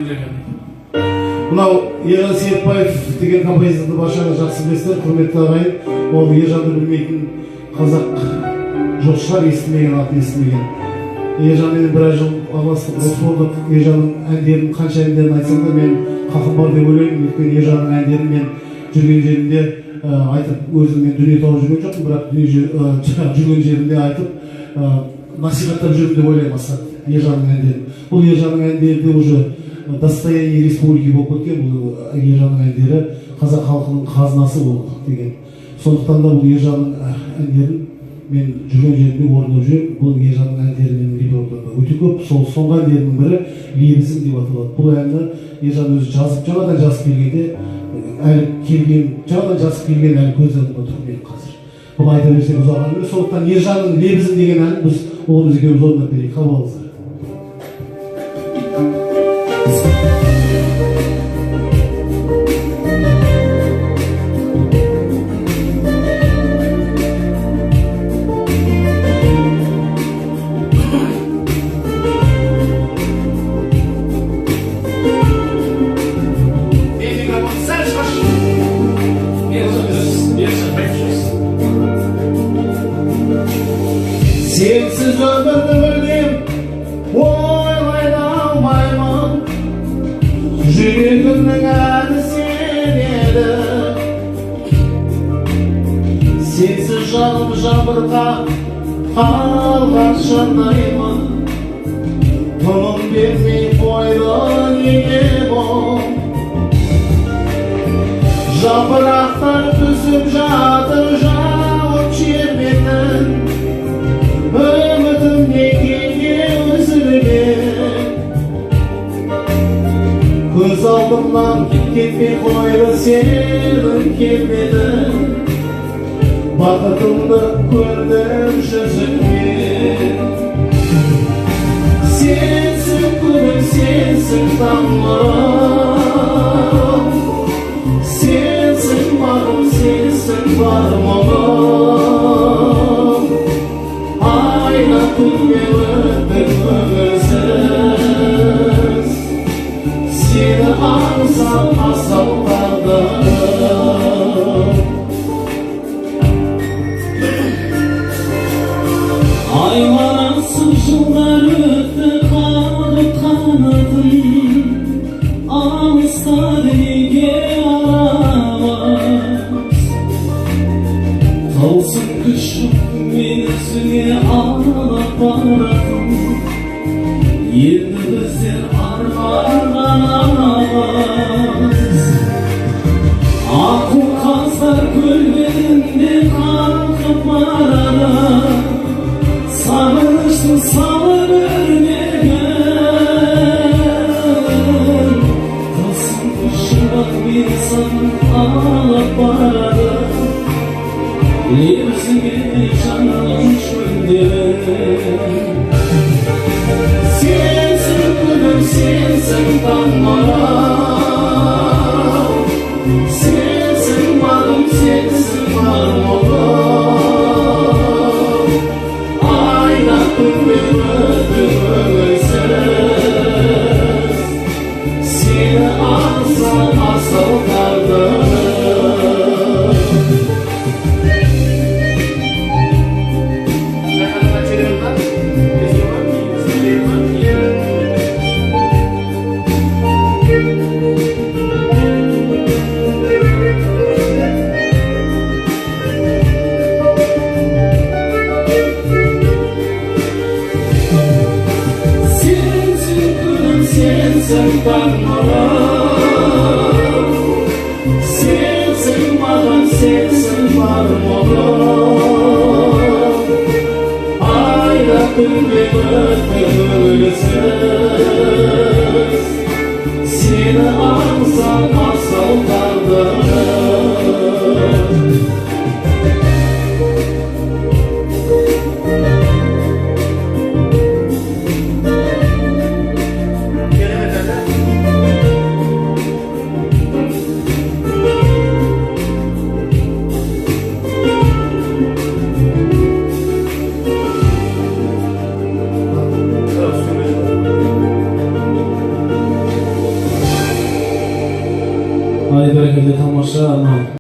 Мынау Ержан Серікбаев деген композиторды баршаңыз жақсы білесіздер, құрметті ағайын. Ол Ержанды білмейтін қазақ жоқ шығар, естімеген, атын естімеген. Ержанмен біраз жыл араластық, дос болдық. Ержанның әндерін, қанша әндерін айтсам да мен хақым бар деп ойлаймын. Өйткені Ержанның әндерін мен жүрген жерінде айтып, өзім мен дүние тауып жүрген жоқпын, бірақ жүрген жерінде айтып насихаттап жүрмін деп ойлаймын аса Ержанның әндерін. Бұл Ержанның әндері де уже достояние республики болып кеткен. Бұл Ержанның әндері қазақ халқының қазынасы болды деген. Сондықтан да бұл Ержанның әндерін мен жүрген жерінде орындап жүремін. Бұл Ержанның әндері менің репертуарымда өте көп. Сол соңғы әндерінің бірі «Лебізім» деп аталады. Бұл әнді Ержан өзі жазып, жаңадан жазып келгенде, жаңадан жазып келген әлі көз алдымда тұр менің қазір. Бұл айта берсек ұзақ әңгіме. Сондықтан Ержанның «Лебізім» деген әнін біз ұлымыз екеуміз орындап берейік. Қабыл алыңыздар. Sensiz ömrümü bildim, oylay da almayman. Жүрегімнің әні сен еді. Sensiz жаным жабырға қалған шынаймын. Тыным бермей қойды неге бұл? Жапырақтар түсіп жатыр жауып жерменен. Үмітім неге үзілген. Көз алдымнан кетпей қойды сенің келмедің. Бақытымды көрдім жүзіңнен. Сенсің күнім, сенсің таңым. Сенсің бағым, сенсің бар мұңым. Айна күнге өттің өмірсіз. Сені аңсап асау қалдым. Айларасың жылдар өтті қалып қанатын. Алыстар неге арамыз? Таусың күшім мен өзіңе алып баратын. Енді біздер арманамыз. Аққу қаздар көлбетінде қалқып барады. Сағыныштың салып өрнегін. Тылсым күші бақ мені сағын алып барады. Лебізіңе жаным шөлден. Сенсің күнім, сенсің таңым. Сенсің бағым, сенсің бар мұңым. Айна күнге өттің өмірсіз. Сені аңсап асау қалдым. Сенсің таңым. Сенсің маған, сенсің бар мұңым. Айда күнге өттің өмірсіз. Сені аңсап асау қалдым. Ay bereketli tamamlaşa.